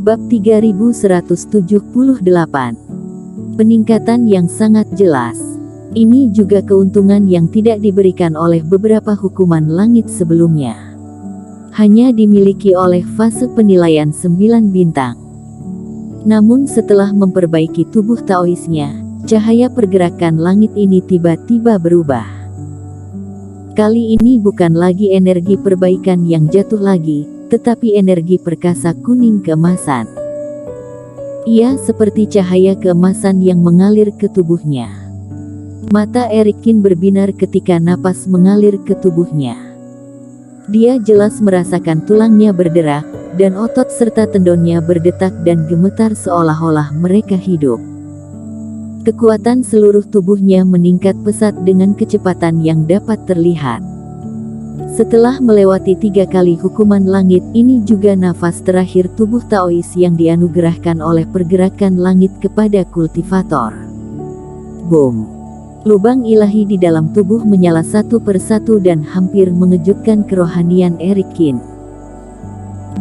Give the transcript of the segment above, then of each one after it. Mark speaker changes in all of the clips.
Speaker 1: Bab 3178. Peningkatan yang sangat jelas. Ini juga keuntungan yang tidak diberikan oleh beberapa hukuman langit sebelumnya. Hanya dimiliki oleh fase penilaian 9 bintang. Namun setelah memperbaiki tubuh Taoisnya, cahaya pergerakan langit ini tiba-tiba berubah. Kali ini bukan lagi energi perbaikan yang jatuh lagi, tetapi energi perkasa kuning keemasan. Ia seperti cahaya keemasan yang mengalir ke tubuhnya. Mata Erikin berbinar ketika napas mengalir ke tubuhnya. Dia jelas merasakan tulangnya berderak, dan otot serta tendonnya berdetak dan gemetar seolah-olah mereka hidup. Kekuatan seluruh tubuhnya meningkat pesat dengan kecepatan yang dapat terlihat. Setelah melewati 3 kali hukuman langit, ini juga nafas terakhir tubuh Taois yang dianugerahkan oleh pergerakan langit kepada kultivator. Boom! Lubang ilahi di dalam tubuh menyala satu persatu dan hampir mengejutkan kerohanian Erikin.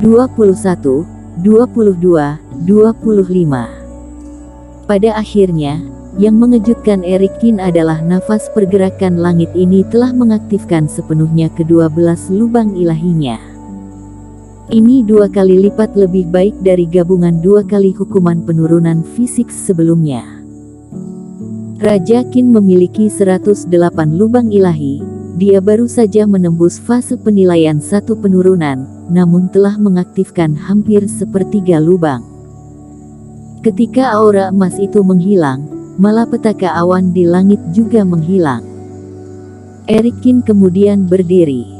Speaker 1: 21, 22, 25. Pada akhirnya, yang mengejutkan Erikin adalah nafas pergerakan langit ini telah mengaktifkan sepenuhnya ke-12 lubang ilahinya. Ini 2 kali lipat lebih baik dari gabungan 2 kali hukuman penurunan fisik sebelumnya. Raja Qin memiliki 108 lubang ilahi. Dia baru saja menembus fase penilaian 1 penurunan, namun telah mengaktifkan hampir sepertiga lubang. Ketika aura emas itu menghilang, malapetaka awan di langit juga menghilang. Erikin kemudian berdiri.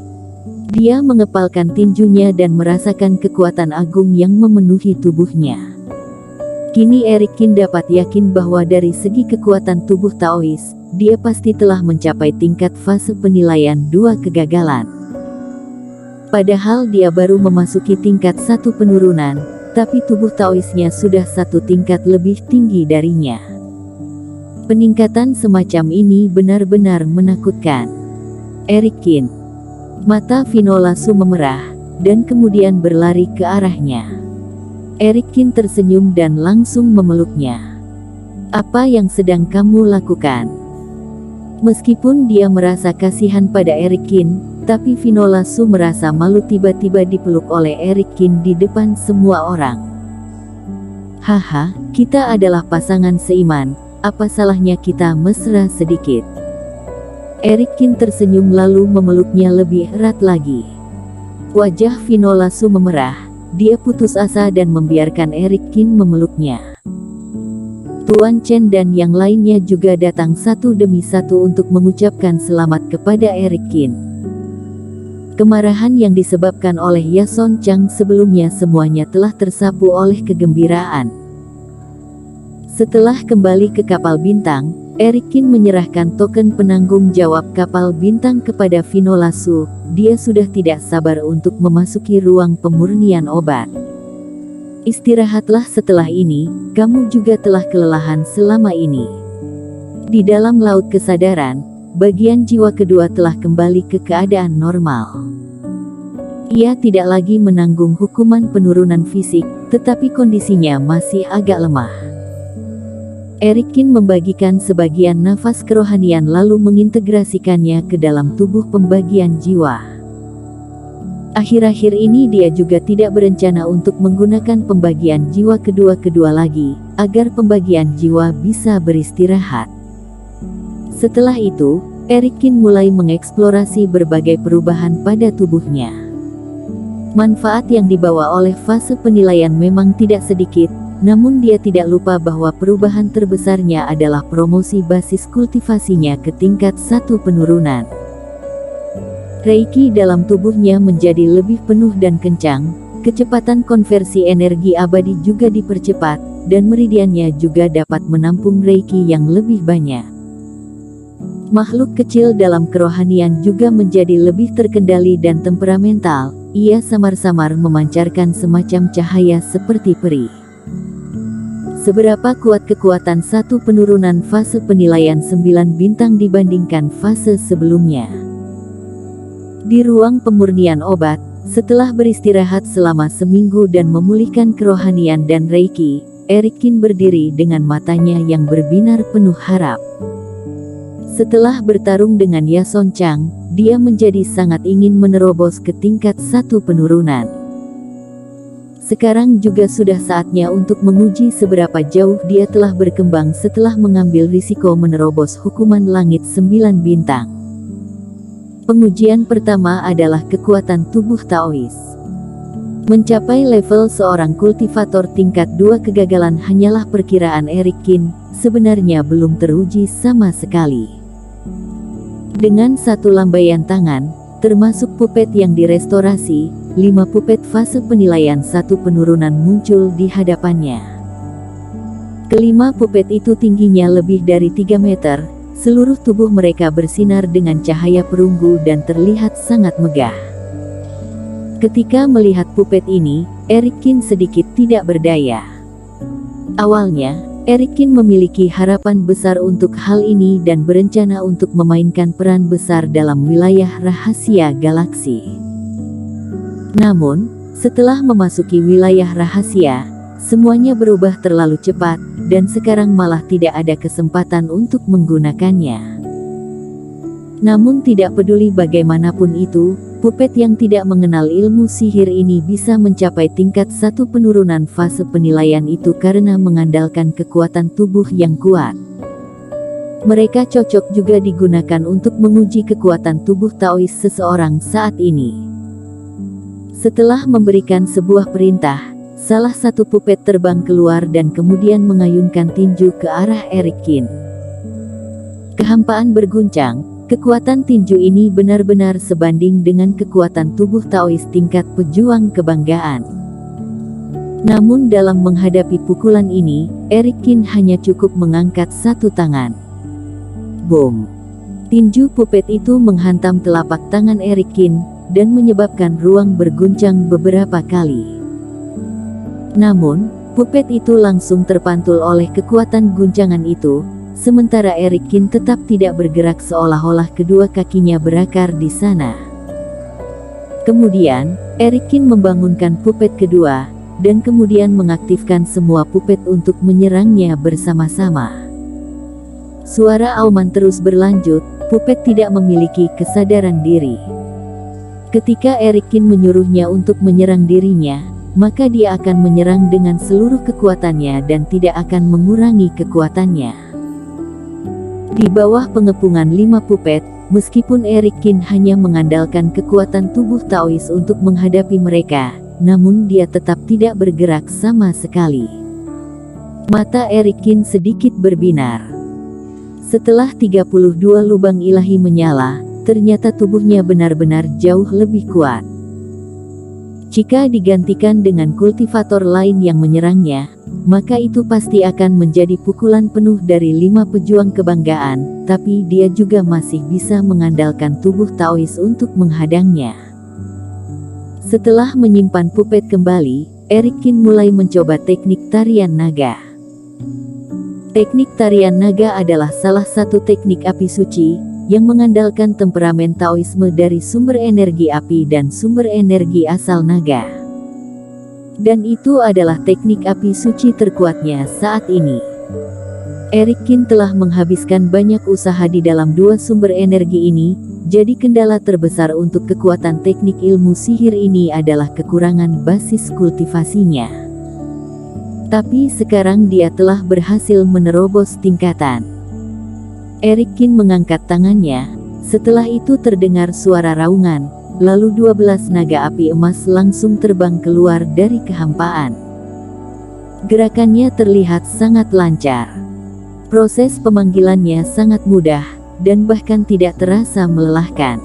Speaker 1: Dia mengepalkan tinjunya dan merasakan kekuatan agung yang memenuhi tubuhnya. Kini Erikin dapat yakin bahwa dari segi kekuatan tubuh Taois, dia pasti telah mencapai tingkat fase penilaian 2 kegagalan. Padahal dia baru memasuki tingkat 1 penurunan, tapi tubuh Taoisnya sudah 1 tingkat lebih tinggi darinya. Peningkatan semacam ini benar-benar menakutkan. Erikin. Mata Finola Su memerah, dan kemudian berlari ke arahnya. Erikin tersenyum dan langsung memeluknya. Apa yang sedang kamu lakukan? Meskipun dia merasa kasihan pada Erikin, tapi Finola Su merasa malu tiba-tiba dipeluk oleh Erikin di depan semua orang. Haha, kita adalah pasangan seiman. Apa salahnya kita mesra sedikit? Erikin tersenyum lalu memeluknya lebih erat lagi. Wajah Finola Su memerah. Dia putus asa dan membiarkan Erikin memeluknya. Tuan Chen dan yang lainnya juga datang satu demi satu untuk mengucapkan selamat kepada Erikin. Kemarahan yang disebabkan oleh Yason Chang sebelumnya semuanya telah tersapu oleh kegembiraan. Setelah kembali ke kapal bintang, Erikin menyerahkan token penanggung jawab kapal bintang kepada Finola Su. Dia sudah tidak sabar untuk memasuki ruang pemurnian obat. Istirahatlah setelah ini, kamu juga telah kelelahan selama ini. Di dalam laut kesadaran, bagian jiwa kedua telah kembali ke keadaan normal. Ia tidak lagi menanggung hukuman penurunan fisik, tetapi kondisinya masih agak lemah. Erikin membagikan sebagian nafas kerohanian lalu mengintegrasikannya ke dalam tubuh pembagian jiwa. Akhir-akhir ini dia juga tidak berencana untuk menggunakan pembagian jiwa kedua lagi, agar pembagian jiwa bisa beristirahat. Setelah itu, Erikin mulai mengeksplorasi berbagai perubahan pada tubuhnya. Manfaat yang dibawa oleh fase penilaian memang tidak sedikit, namun dia tidak lupa bahwa perubahan terbesarnya adalah promosi basis kultivasinya ke tingkat 1 penurunan. Reiki dalam tubuhnya menjadi lebih penuh dan kencang, kecepatan konversi energi abadi juga dipercepat, dan meridiannya juga dapat menampung Reiki yang lebih banyak. Makhluk kecil dalam kerohanian juga menjadi lebih terkendali dan temperamental. Ia samar-samar memancarkan semacam cahaya seperti peri. Seberapa kuat kekuatan 1 penurunan fase penilaian 9 bintang dibandingkan fase sebelumnya? Di ruang pemurnian obat, Setelah beristirahat selama seminggu dan memulihkan kerohanian dan reiki, Erikin berdiri dengan matanya yang berbinar penuh harap. Setelah bertarung dengan Yason Chang, dia menjadi sangat ingin menerobos ke tingkat 1 penurunan. Sekarang juga sudah saatnya untuk menguji seberapa jauh dia telah berkembang setelah mengambil risiko menerobos hukuman langit 9 bintang. Pengujian pertama adalah kekuatan tubuh Taois. Mencapai level seorang kultivator tingkat 2 kegagalan hanyalah perkiraan Erikin, sebenarnya belum teruji sama sekali. Dengan satu lambaian tangan, termasuk pupet yang direstorasi, 5 pupet fase penilaian 1 penurunan muncul di hadapannya. Kelima pupet itu tingginya lebih dari 3 meter, seluruh tubuh mereka bersinar dengan cahaya perunggu dan terlihat sangat megah. Ketika melihat pupet ini, Erikin sedikit tidak berdaya. Awalnya, Erikin memiliki harapan besar untuk hal ini dan berencana untuk memainkan peran besar dalam wilayah rahasia galaksi. Namun, setelah memasuki wilayah rahasia, semuanya berubah terlalu cepat, dan sekarang malah tidak ada kesempatan untuk menggunakannya. Namun tidak peduli bagaimanapun itu, pupet yang tidak mengenal ilmu sihir ini bisa mencapai tingkat 1 penurunan fase penilaian itu karena mengandalkan kekuatan tubuh yang kuat. Mereka cocok juga digunakan untuk menguji kekuatan tubuh Taois seseorang saat ini. Setelah memberikan sebuah perintah, salah satu pupet terbang keluar dan kemudian mengayunkan tinju ke arah Erikin. Kehampaan berguncang, kekuatan tinju ini benar-benar sebanding dengan kekuatan tubuh Taois tingkat pejuang kebanggaan. Namun dalam menghadapi pukulan ini, Erikin hanya cukup mengangkat satu tangan. Boom! Tinju pupet itu menghantam telapak tangan Erikin, dan menyebabkan ruang berguncang beberapa kali. Namun, pupet itu langsung terpantul oleh kekuatan guncangan itu, sementara Erikin tetap tidak bergerak seolah-olah kedua kakinya berakar di sana. Kemudian, Erikin membangunkan pupet kedua, dan kemudian mengaktifkan semua pupet untuk menyerangnya bersama-sama. Suara auman terus berlanjut, pupet tidak memiliki kesadaran diri. Ketika Erikin menyuruhnya untuk menyerang dirinya, maka dia akan menyerang dengan seluruh kekuatannya dan tidak akan mengurangi kekuatannya. Di bawah pengepungan 5 pupet, meskipun Erikin hanya mengandalkan kekuatan tubuh Taois untuk menghadapi mereka, namun dia tetap tidak bergerak sama sekali. Mata Erikin sedikit berbinar. Setelah 32 lubang ilahi menyala, ternyata tubuhnya benar-benar jauh lebih kuat. Jika digantikan dengan kultivator lain yang menyerangnya, maka itu pasti akan menjadi pukulan penuh dari 5 pejuang kebanggaan, tapi dia juga masih bisa mengandalkan tubuh Taois untuk menghadangnya. Setelah menyimpan pupet kembali, Erikin mulai mencoba teknik tarian naga. Teknik tarian naga adalah salah satu teknik api suci, yang mengandalkan temperamen Taoisme dari sumber energi api dan sumber energi asal naga. Dan itu adalah teknik api suci terkuatnya saat ini. Erikin telah menghabiskan banyak usaha di dalam 2 sumber energi ini, jadi kendala terbesar untuk kekuatan teknik ilmu sihir ini adalah kekurangan basis kultivasinya. Tapi sekarang dia telah berhasil menerobos tingkatan. Erikin mengangkat tangannya, setelah itu terdengar suara raungan, lalu 12 naga api emas langsung terbang keluar dari kehampaan. Gerakannya terlihat sangat lancar. Proses pemanggilannya sangat mudah, dan bahkan tidak terasa melelahkan.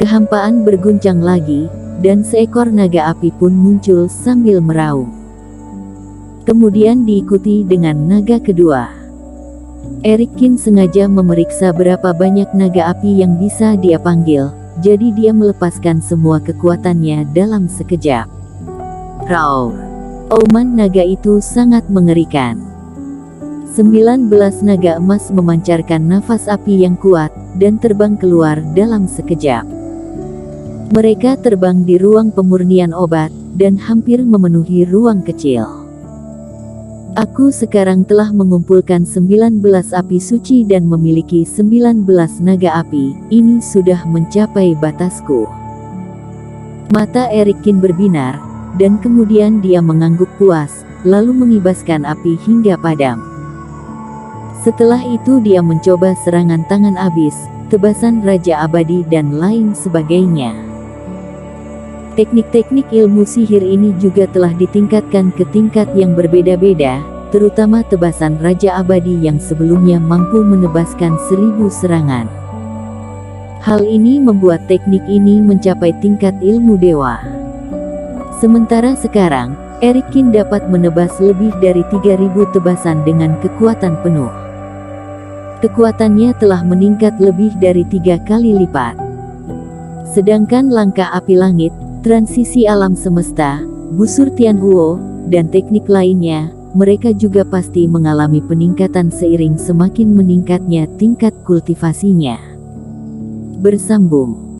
Speaker 1: Kehampaan berguncang lagi, dan seekor naga api pun muncul sambil meraung. Kemudian diikuti dengan naga kedua. Erikin sengaja memeriksa berapa banyak naga api yang bisa dia panggil, jadi dia melepaskan semua kekuatannya dalam sekejap. Roar! Auman naga itu sangat mengerikan. 19 naga emas memancarkan nafas api yang kuat, dan terbang keluar dalam sekejap. Mereka terbang di ruang pemurnian obat, dan hampir memenuhi ruang kecil. Aku sekarang telah mengumpulkan 19 api suci dan memiliki 19 naga api, ini sudah mencapai batasku. Mata Erikin berbinar, dan kemudian dia mengangguk puas, lalu mengibaskan api hingga padam. Setelah itu dia mencoba serangan tangan abis, tebasan Raja Abadi dan lain sebagainya. Teknik-teknik ilmu sihir ini juga telah ditingkatkan ke tingkat yang berbeda-beda, terutama tebasan Raja Abadi yang sebelumnya mampu menebaskan 1000 serangan. Hal ini membuat teknik ini mencapai tingkat ilmu dewa. Sementara sekarang, Erikin dapat menebas lebih dari 3000 tebasan dengan kekuatan penuh. Kekuatannya telah meningkat lebih dari 3 kali lipat. Sedangkan langkah api langit, transisi alam semesta, busur Tianhuo, dan teknik lainnya, mereka juga pasti mengalami peningkatan seiring semakin meningkatnya tingkat kultivasinya. Bersambung.